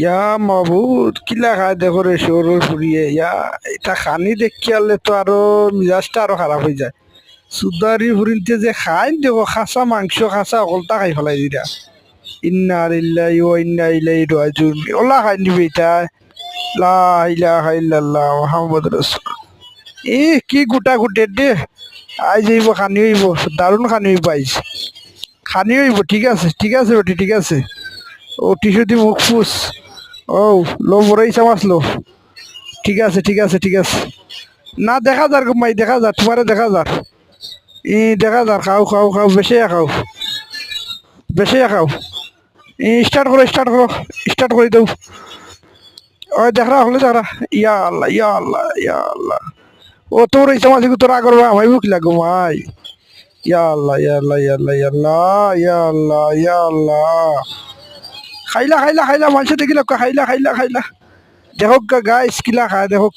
ইয়া মাহবুব কিলা খায় দেখো রে শোরুর ফুরিয়ে ইয়া এটা খানি দেখি আলে তো আরো মিজাজটা আরো খারাপ হয়ে যায়। সুদারি ফুরিনতে যে খাই দেখো খাসা মাংস খাসা অকলতা খাই ফেলাই দিরা। ইন্না লিল্লাহি ওয়া ইন্না ইলাইহি রাজিউন ওলা খাই নিবে এটা। লা ইলাহা ইল্লাল্লাহ মুহাম্মাদুর রাসূল। এ কি গুটা গুটে দে আই যাইব খানি হইব দারুণ খানি হইব আইজ খানি হইব ঠিক আছে ওটি ঠিক আছে ও টিস্যু দি মুখ ফুস ও লো বড়াই চামাচ লো ঠিক আছে না দেখা যার মাই দেখা যার তোমারে দেখা যার ই দেখা যার খাও বেশি খাও ই স্টার্ট করে দাও ও দেখরা হলে দেখরা ইয়া আল্লাহ ও তোর এই চামাচ তোর আগর ভাই মুখ লাগো ভাই ইয়া আল্লাহ খাইলা মানুষে দেখিল খাইলা দেখো গা গাইস কিলা খায় দেখো